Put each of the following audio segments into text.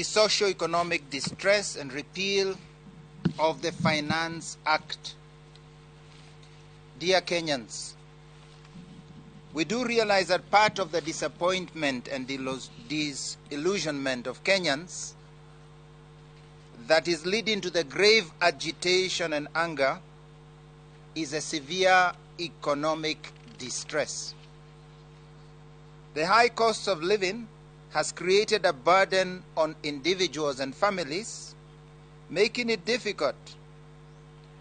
the socio-economic distress and repeal of the Finance Act. Dear Kenyans, we do realize that part of the disappointment and disillusionment of Kenyans that is leading to the grave agitation and anger is a severe economic distress. The high cost of living has created a burden on individuals and families, making it difficult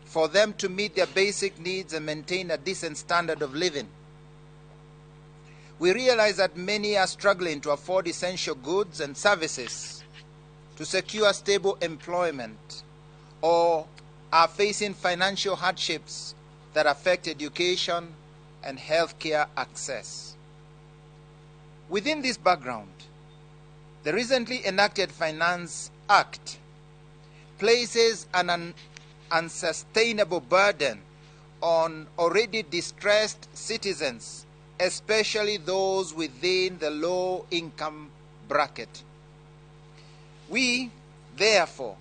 for them to meet their basic needs and maintain a decent standard of living. We realize that many are struggling to afford essential goods and services, to secure stable employment, or are facing financial hardships that affect education and healthcare access. Within this background, the recently enacted Finance Act places an unsustainable burden on already distressed citizens, especially those within the low-income bracket. We, therefore,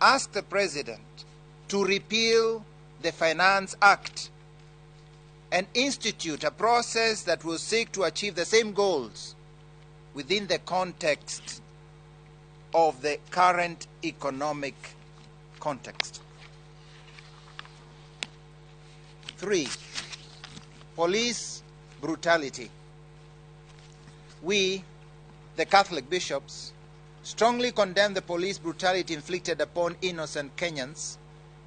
ask the President to repeal the Finance Act and institute a process that will seek to achieve the same goals within the context of the current economic context. 3, police brutality. We, the Catholic bishops, strongly condemn the police brutality inflicted upon innocent Kenyans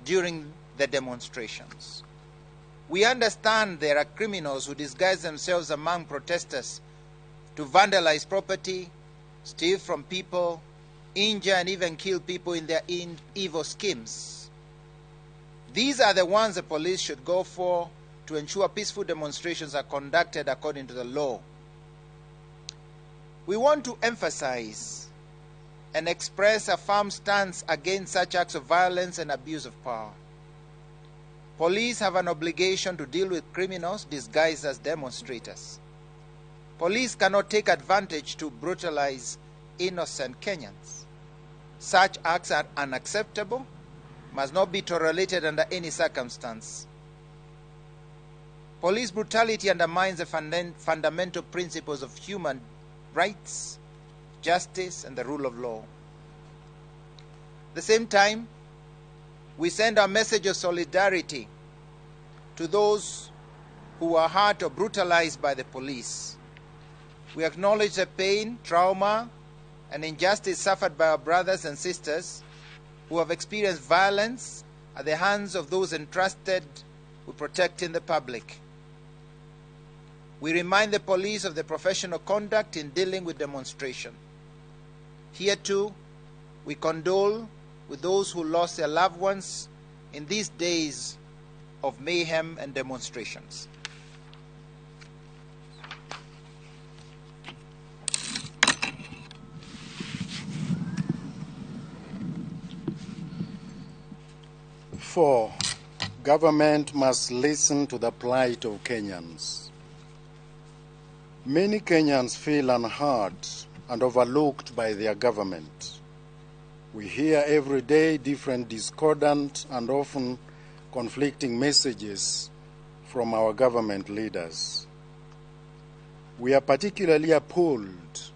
during the demonstrations. We understand there are criminals who disguise themselves among protesters to vandalize property, steal from people, injure and even kill people in their evil schemes. These are the ones the police should go for to ensure peaceful demonstrations are conducted according to the law. We want to emphasize and express a firm stance against such acts of violence and abuse of power. Police have an obligation to deal with criminals disguised as demonstrators. Police cannot take advantage to brutalize innocent Kenyans. Such acts are unacceptable, must not be tolerated under any circumstance. Police brutality undermines the fundamental principles of human rights, justice, and the rule of law. At the same time, we send our message of solidarity to those who are hurt or brutalized by the police. We acknowledge the pain, trauma, and injustice suffered by our brothers and sisters who have experienced violence at the hands of those entrusted with protecting the public. We remind the police of the professional conduct in dealing with demonstration. Here too, we condole with those who lost their loved ones in these days of mayhem and demonstrations. Four, government must listen to the plight of Kenyans. Many Kenyans feel unheard and overlooked by their government. We hear every day different discordant and often conflicting messages from our government leaders. We are particularly appalled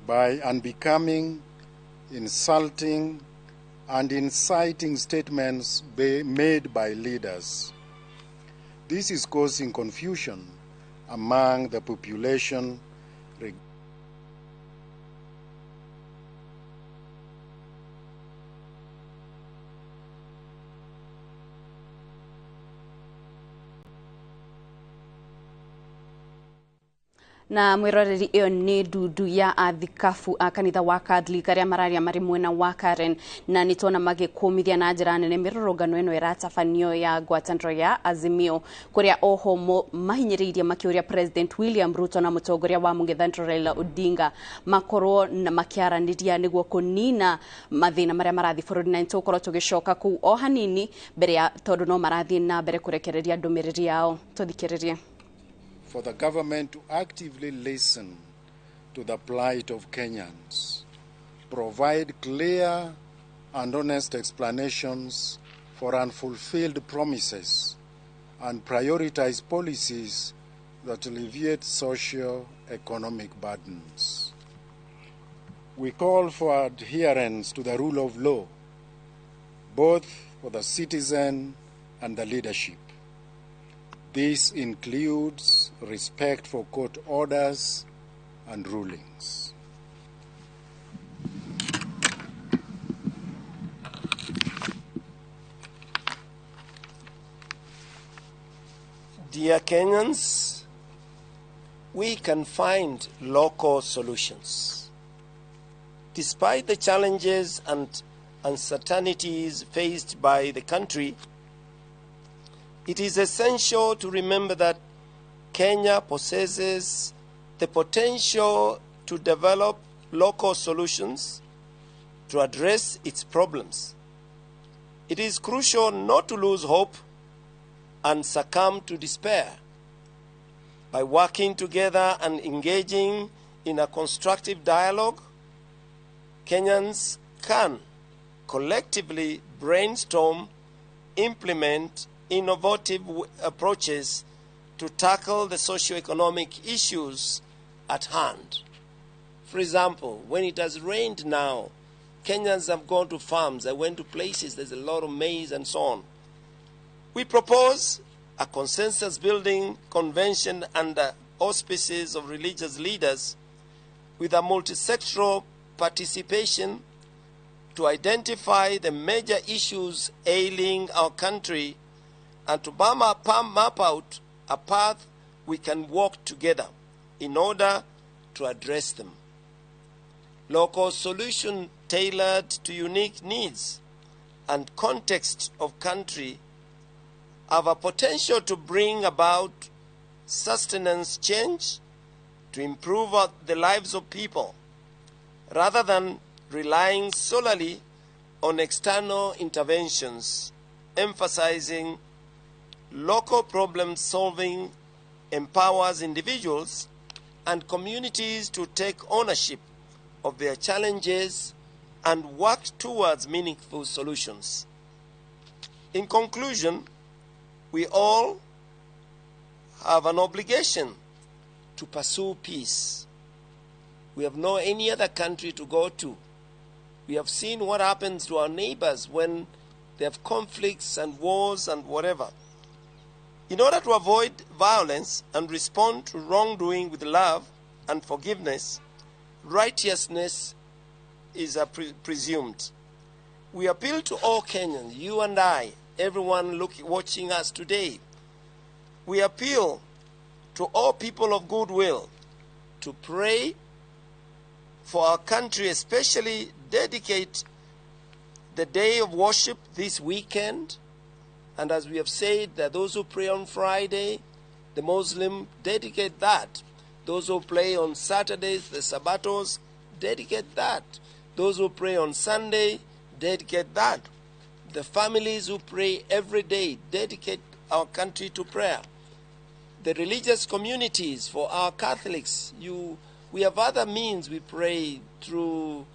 by unbecoming, insulting, and inciting statements made by leaders. This is causing confusion among the population na mwiroreri iyo ni ndudu ya athikafu a kanitha wa Catholic aria mararia mari mwena wa Karen na nitona magikumithia na njira nene mirurungano ino iratafanio ya ngwataniro ya Azimio kuria oho mahinyiriria makiuria President William Ruto na mutongoria wa mung'ethaniro Raila Odinga makorwo na makiaraniria niguo kunina mathina maria marathi bururi na ntukorwo tugicoka ku o hanini mbere ya tondu no marathi na mbere kurekereria ndumiriri yao tuthikiririe. For the government to actively listen to the plight of Kenyans, provide clear and honest explanations for unfulfilled promises, and prioritize policies that alleviate socio-economic burdens. We call for adherence to the rule of law, both for the citizen and the leadership. This includes respect for court orders and rulings. Dear Kenyans, we can find local solutions. Despite the challenges and uncertainties faced by the country, it is essential to remember that Kenya possesses the potential to develop local solutions to address its problems. It is crucial not to lose hope and succumb to despair. By working together and engaging in a constructive dialogue, Kenyans can collectively brainstorm, implement innovative approaches to tackle the socio-economic issues at hand. For example, when it has rained now, Kenyans have gone to farms. They went to places, there's a lot of maize and so on. We propose a consensus-building convention under auspices of religious leaders with a multi-sectoral participation to identify the major issues ailing our country and to map out a path we can walk together in order to address them. Local solutions tailored to unique needs and context of country have a potential to bring about sustenance change to improve the lives of people, rather than relying solely on external interventions. Emphasizing local problem solving empowers individuals and communities to take ownership of their challenges and work towards meaningful solutions. In conclusion, we all have an obligation to pursue peace. We have no any other country to go to. We have seen what happens to our neighbors when they have conflicts and wars and whatever. In order to avoid violence and respond to wrongdoing with love and forgiveness, righteousness is presumed. We appeal to all Kenyans, you and I, everyone watching us today. We appeal to all people of goodwill to pray for our country, especially dedicate the day of worship this weekend. And as we have said, that those who pray on Friday, the Muslim, dedicate that. Those who pray on Saturdays, the Sabbatos, dedicate that. Those who pray on Sunday, dedicate that. The families who pray every day, dedicate our country to prayer. The religious communities, for our Catholics, we have other means. We pray through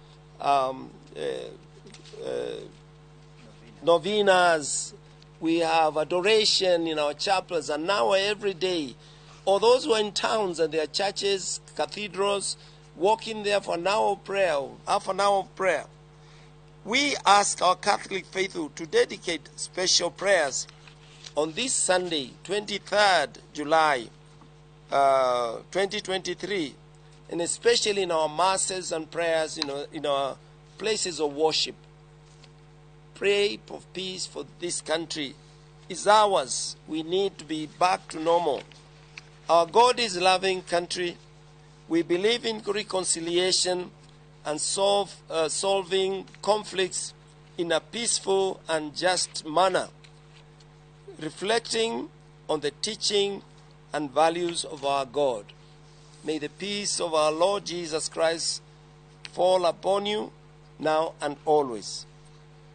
novenas. We have adoration in our chapels, an hour every day. Or those who are in towns and their churches, cathedrals, walk in there for an hour of prayer, half an hour of prayer. We ask our Catholic faithful to dedicate special prayers on this Sunday, 23rd July 2023, and especially in our masses and prayers, in our places of worship. Pray for peace for this country. It's ours. We need to be back to normal. Our God is a loving country. We believe in reconciliation and solving conflicts in a peaceful and just manner, reflecting on the teaching and values of our God. May the peace of our Lord Jesus Christ fall upon you now and always.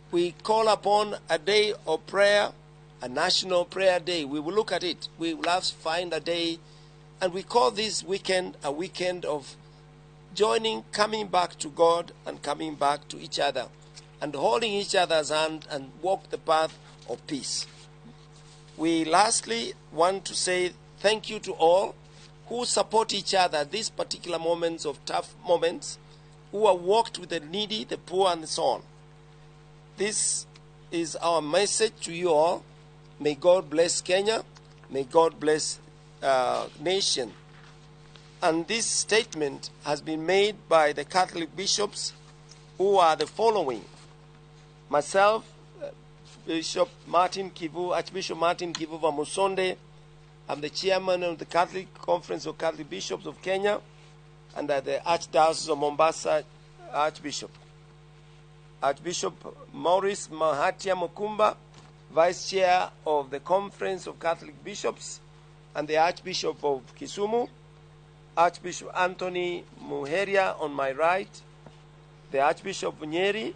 We call upon a day of prayer, a national prayer day. We will look at it. We will have to find a day, and we call this weekend a weekend of joining, coming back to God and coming back to each other and holding each other's hand and walk the path of peace. We lastly want to say thank you to all who support each other at these particular moments of tough moments, who have walked with the needy, the poor, and so on. This is our message to you all. May God bless Kenya. May God bless nation. And this statement has been made by the Catholic bishops, who are the following. Myself, Bishop Martin Kivu, Archbishop Martin Kivu Musonde. I'm the chairman of the Catholic Conference of Catholic Bishops of Kenya, and the Archdiocese of Mombasa Archbishop. Archbishop Maurice Mahatia Mukumba, Vice Chair of the Conference of Catholic Bishops, and the Archbishop of Kisumu. Archbishop Anthony Muheria on my right, the Archbishop of Nyeri,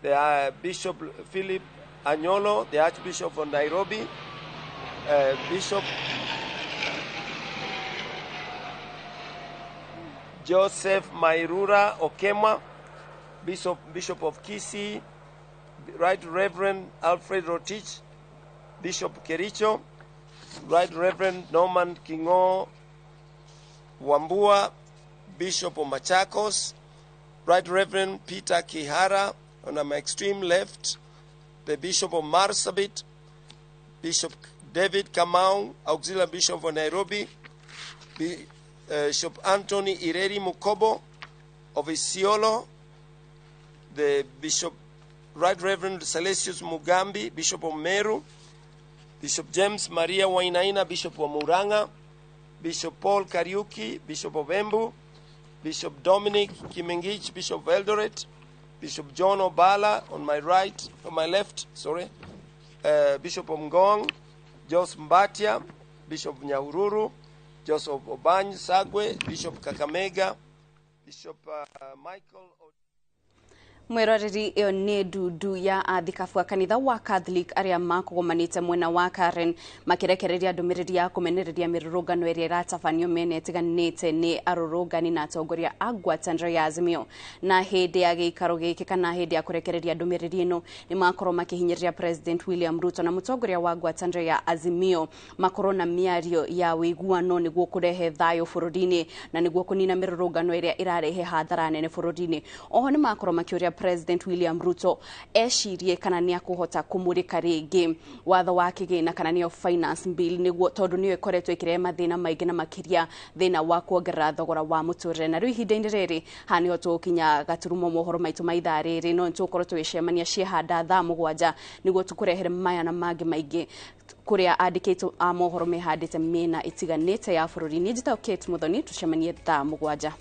the Bishop Philip Anyolo, the Archbishop of Nairobi, Bishop Joseph Mairura Okemwa, Bishop of Kisii, Right Reverend Alfred Rotich, Bishop Kericho, Right Reverend Norman Kingo Wambua, Bishop of Machakos, Right Reverend Peter Kihara on my extreme left, the Bishop of Marsabit, Bishop David Kamau, Auxiliary Bishop of Nairobi, Bishop Anthony Ireri Mukobo of Isiolo, the Bishop Right Reverend Celestius Mugambi, Bishop of Meru, Bishop James Maria Wainaina, Bishop of Muranga, Bishop Paul Kariuki, Bishop of Embu, Bishop Dominic Kimengich, Bishop of Eldoret, Bishop John Obala on my left, Bishop of Ngong, Joseph Mbatia, Bishop Nyahururu, Joseph Obany Sagwe, Bishop Kakamega, Bishop Michael Mwiroreri iyo ni ndudu ya athikabu a kanitha wa Catholic aria makugomanite mwena wa Karen makirekereria ndumiriri ya kumenereria mirurungano iria iratabanio mene itiganite ni arurungani na atongoria a ngwatanĩro ya Azimio. Na hindi ya giikaro giki kana hindi ya kurekereria ndumiriri ino ni makorwo makihinyiriria President William Ruto na mutongoria wa ngwatanĩro ya Azimio makorwo na miario ya wiguano niguo kurehe thayo bururi-ini na niguo kunina mirurungano iria irarehe hathara nene bururi-ini. Oho ni makorwo makiuria President William Ruto eshirie kana ni akuhota kumurika ringi watho wa kigina kana ni finance bill niguo tondu ni ikoretwo ikire mathina maingi na makiria thina wa kuongerera thogora wa muturire. Na riu ihinda-ini riri hani hoto kinya gaturumo mohoro maitu maitha riri no ntukorwo twicemania ciehanda thaa 7 niguo tukurehere maya na mangi maingi kuria andikito a mohoro mehandite mena itiganite ya bururi. Ni njita Kate Muthoni tucemanie thaa 7.